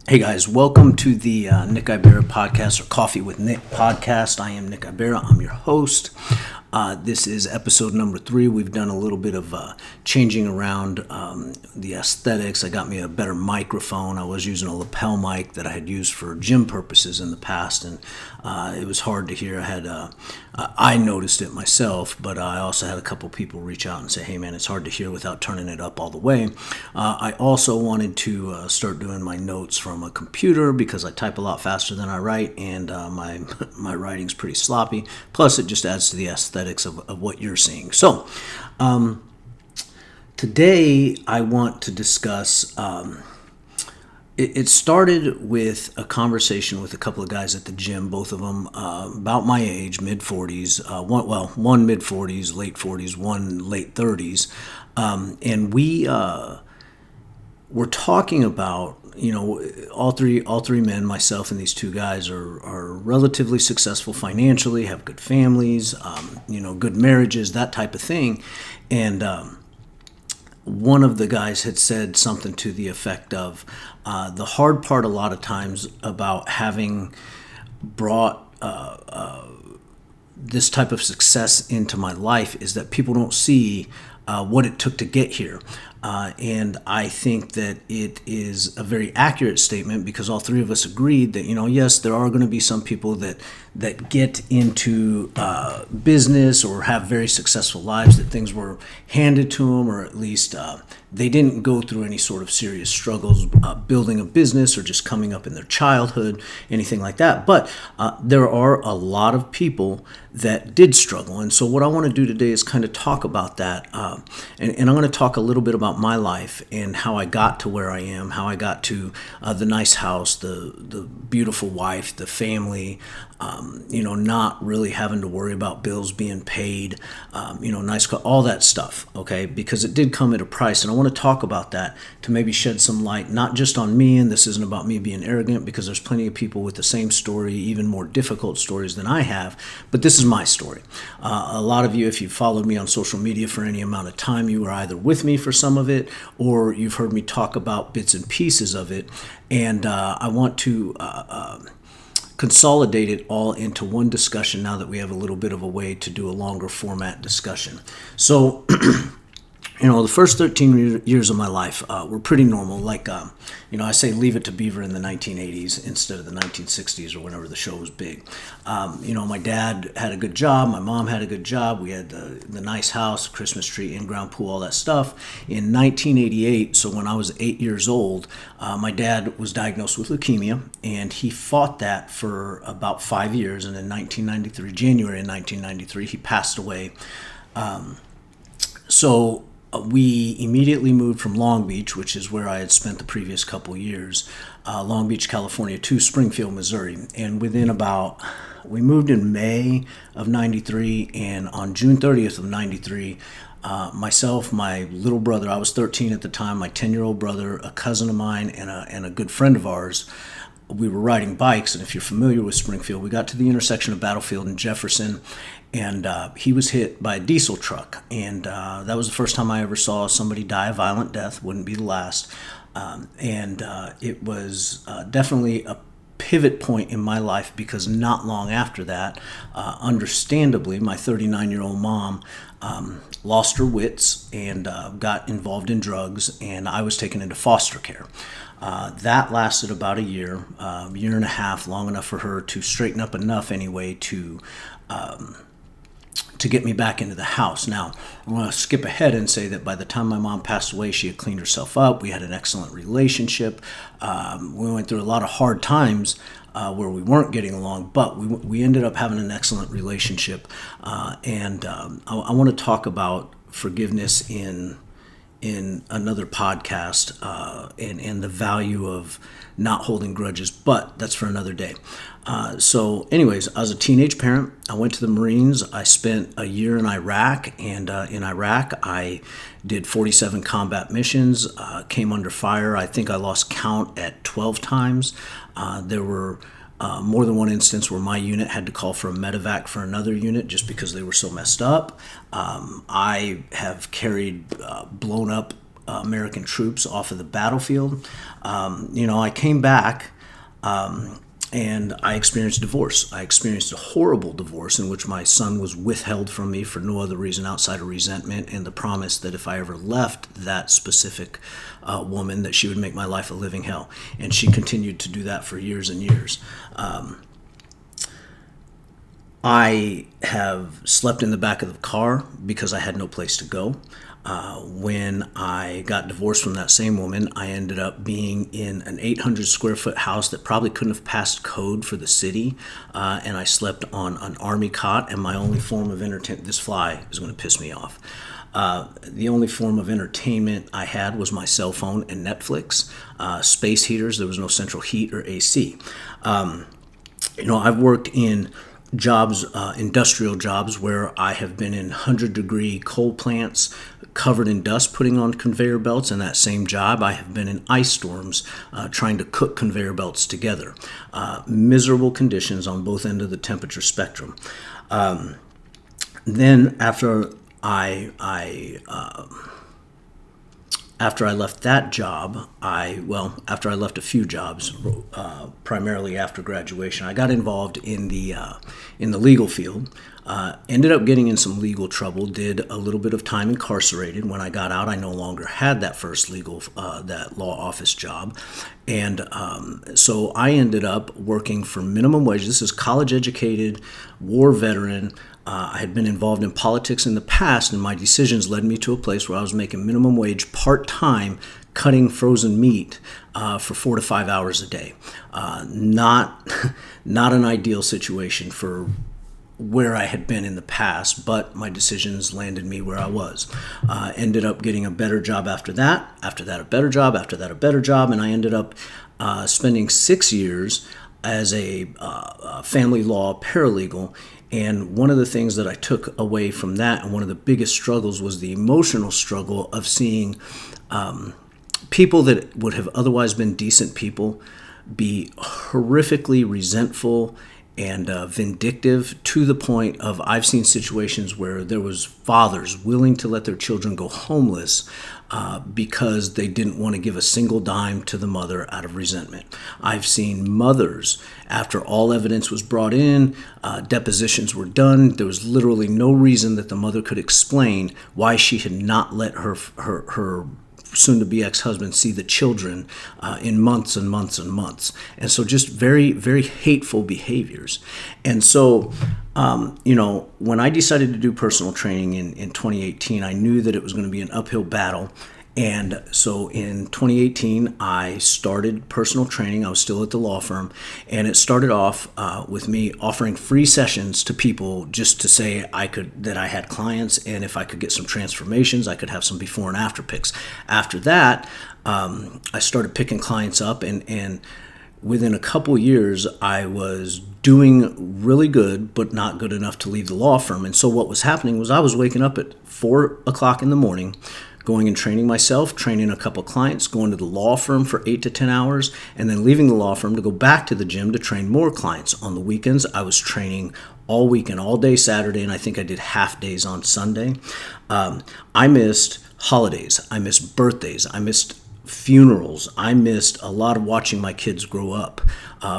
Hey guys, welcome to the Nick Ibarra podcast, or Coffee with Nick podcast. I am Nick Ibarra. I'm your host. This is episode number 3. We've done a little bit of changing around the aesthetics. I got me a better microphone. I was using a lapel mic that I had used for gym purposes in the past, and it was hard to hear. I noticed it myself, but I also had a couple people reach out and say, hey man, it's hard to hear without turning it up all the way. I also wanted to start doing my notes from a computer because I type a lot faster than I write, and my writing's pretty sloppy. Plus, it just adds to the aesthetics of what you're seeing. So, today I want to discuss. It started with a conversation with a couple of guys at the gym, both of them about my age, mid-40s. One mid-40s, late 40s, one late 30s. And we were talking about, all three men, myself and these two guys, are relatively successful financially, have good families, good marriages, that type of thing. And one of the guys had said something to the effect of, the hard part a lot of times about having brought this type of success into my life is that people don't see what it took to get here. And I think that it is a very accurate statement because all three of us agreed that, yes, there are going to be some people that get into business or have very successful lives, that things were handed to them, or at least they didn't go through any sort of serious struggles building a business or just coming up in their childhood, anything like that. But there are a lot of people that did struggle. And so what I want to do today is kind of talk about that. And I'm going to talk a little bit about my life and how I got to where I am, how I got to the nice house, the beautiful wife, the family, not really having to worry about bills being paid, nice car, all that stuff, okay? Because it did come at a price, and I want to talk about that to maybe shed some light, not just on me, and this isn't about me being arrogant, because there's plenty of people with the same story, even more difficult stories than I have, but this is my story. A lot of you, if you've followed me on social media for any amount of time, you were either with me for some of it, or you've heard me talk about bits and pieces of it, and I want to consolidate it all into one discussion now that we have a little bit of a way to do a longer format discussion. So, the first 13 years of my life were pretty normal. Like, I say Leave It to Beaver in the 1980s instead of the 1960s or whenever the show was big. My dad had a good job. My mom had a good job. We had the nice house, Christmas tree, in-ground pool, all that stuff. In 1988, so when I was 8 years old, my dad was diagnosed with leukemia, and he fought that for about 5 years. And in January 1993, he passed away. We immediately moved from Long Beach, which is where I had spent the previous couple years, Long Beach, California, to Springfield, Missouri. And we moved in May of 93, and on June 30th of 93, myself, my little brother, I was 13 at the time, my 10-year-old brother, a cousin of mine, and a good friend of ours, we were riding bikes. And if you're familiar with Springfield, we got to the intersection of Battlefield and Jefferson, and he was hit by a diesel truck. And that was the first time I ever saw somebody die a violent death. Wouldn't be the last. It was definitely a pivot point in my life, because not long after that, understandably, my 39-year-old mom lost her wits and got involved in drugs, and I was taken into foster care. That lasted about a year and a half, long enough for her to straighten up enough anyway to get me back into the house. Now, I want to skip ahead and say that by the time my mom passed away, she had cleaned herself up. We had an excellent relationship. We went through a lot of hard times where we weren't getting along, but we ended up having an excellent relationship. I want to talk about forgiveness in another podcast and the value of not holding grudges, but that's for another day. So anyways, I was a teenage parent. I went to the Marines. I spent a year in Iraq, and in Iraq I did 47 combat missions, came under fire. I think I lost count at 12 times. There were more than one instance where my unit had to call for a medevac for another unit just because they were so messed up. I have carried blown up American troops off of the battlefield. I came back and I experienced divorce. I experienced a horrible divorce in which my son was withheld from me for no other reason outside of resentment and the promise that if I ever left that specific woman, that she would make my life a living hell. And she continued to do that for years and years. I have slept in the back of the car because I had no place to go. When I got divorced from that same woman, I ended up being in an 800 square foot house that probably couldn't have passed code for the city. And I slept on an army cot, and my only form of entertainment, this fly is going to piss me off. The only form of entertainment I had was my cell phone and Netflix. Space heaters, there was no central heat or AC. I've worked in jobs, industrial jobs, where I have been in 100-degree coal plants covered in dust putting on conveyor belts. In that same job, I have been in ice storms trying to cook conveyor belts together. Miserable conditions on both ends of the temperature spectrum. Then after I left that job, after I left a few jobs, primarily after graduation, I got involved in the legal field. Ended up getting in some legal trouble. Did a little bit of time incarcerated. When I got out, I no longer had that first that law office job, and so I ended up working for minimum wage. This is college-educated, war veteran. I had been involved in politics in the past, and my decisions led me to a place where I was making minimum wage part-time, cutting frozen meat for 4 to 5 hours a day. Not an ideal situation for where I had been in the past, but my decisions landed me where I was. Ended up getting a better job after that a better job, after that a better job, and I ended up spending 6 years as a family law paralegal. And one of the things that I took away from that, and one of the biggest struggles, was the emotional struggle of seeing people that would have otherwise been decent people be horrifically resentful and vindictive, to the point of, I've seen situations where there was fathers willing to let their children go homeless because they didn't want to give a single dime to the mother out of resentment. I've seen mothers, after all evidence was brought in, depositions were done, there was literally no reason that the mother could explain why she had not let her soon-to-be ex-husband see the children in months and months and months. And so just very, very hateful behaviors. And so, when I decided to do personal training in 2018, I knew that it was going to be an uphill battle. And so in 2018, I started personal training. I was still at the law firm, and it started off with me offering free sessions to people just to say that I had clients, and if I could get some transformations, I could have some before and after pics. After that, I started picking clients up, and within a couple years, I was doing really good, but not good enough to leave the law firm. And so what was happening was I was waking up at 4 o'clock in the morning, going and training myself, training a couple clients, going to the law firm for 8 to 10 hours, and then leaving the law firm to go back to the gym to train more clients. On the weekends, I was training all weekend, all day Saturday, and I think I did half days on Sunday. I missed holidays. I missed birthdays. I missed funerals. I missed a lot of watching my kids grow up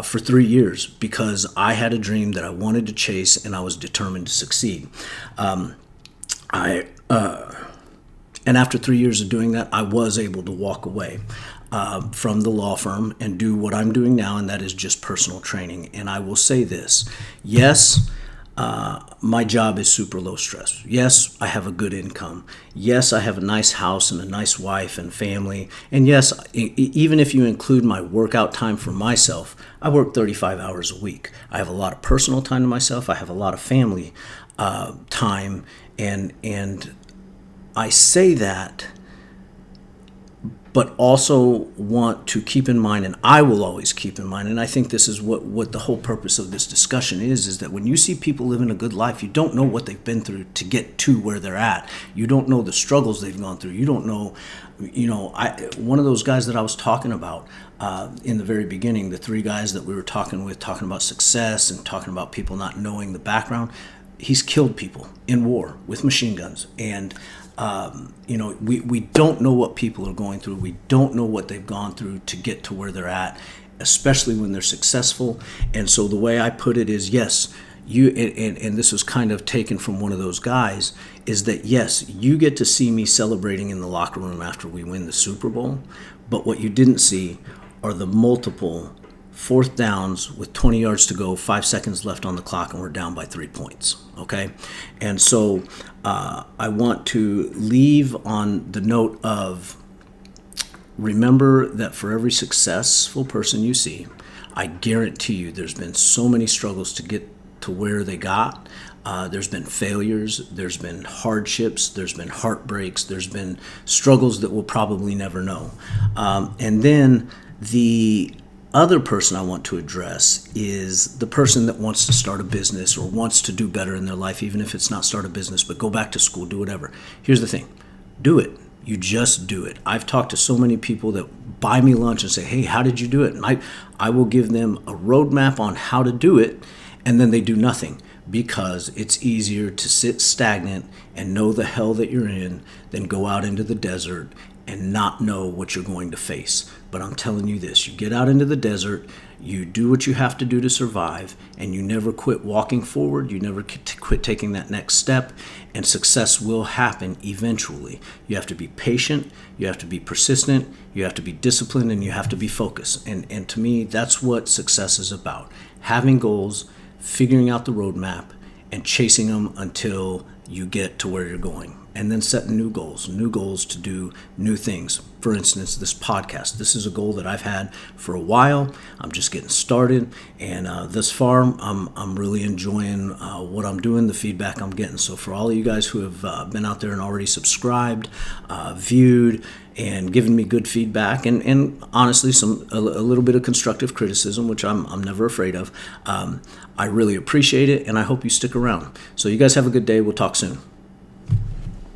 for 3 years because I had a dream that I wanted to chase, and I was determined to succeed. And after 3 years of doing that, I was able to walk away from the law firm and do what I'm doing now, and that is just personal training. And I will say this: yes, my job is super low stress. Yes, I have a good income. Yes, I have a nice house and a nice wife and family. And yes, even if you include my workout time for myself, I work 35 hours a week. I have a lot of personal time to myself. I have a lot of family time, and I say that, but also want to keep in mind, and I will always keep in mind, and I think this is what the whole purpose of this discussion is that when you see people living a good life, you don't know what they've been through to get to where they're at. You don't know the struggles they've gone through. You don't know, one of those guys that I was talking about in the very beginning, the 3 guys that we were talking about success and talking about people not knowing the background, he's killed people in war with machine guns. And We don't know what people are going through. We don't know what they've gone through to get to where they're at, especially when they're successful. And so the way I put it is, yes, and this was kind of taken from one of those guys, is that yes, you get to see me celebrating in the locker room after we win the Super Bowl, but what you didn't see are the multiple fourth downs with 20 yards to go, 5 seconds left on the clock, and we're down by 3 points. Okay, and so I want to leave on the note of, remember that for every successful person you see, I guarantee you there's been so many struggles to get to where they got. There's been failures, there's been hardships, there's been heartbreaks, there's been struggles that we'll probably never know. And then the other person I want to address is the person that wants to start a business or wants to do better in their life, even if it's not start a business, but go back to school, do whatever. Here's the thing, do it. You just do it. I've talked to so many people that buy me lunch and say, hey, how did you do it? And I will give them a roadmap on how to do it, and then they do nothing, because it's easier to sit stagnant and know the hell that you're in than go out into the desert and not know what you're going to face. But I'm telling you this, you get out into the desert, you do what you have to do to survive, and you never quit walking forward, you never quit taking that next step, and success will happen eventually. You have to be patient, you have to be persistent, you have to be disciplined, and you have to be focused. And to me, that's what success is about. Having goals, figuring out the roadmap, and chasing them until you get to where you're going. And then setting new goals to do new things. For instance, this podcast. This is a goal that I've had for a while. I'm just getting started, and thus far, I'm really enjoying what I'm doing, the feedback I'm getting. So for all of you guys who have been out there and already subscribed, viewed, and given me good feedback, and honestly, a little bit of constructive criticism, which I'm never afraid of, I really appreciate it, and I hope you stick around. So you guys have a good day. We'll talk soon.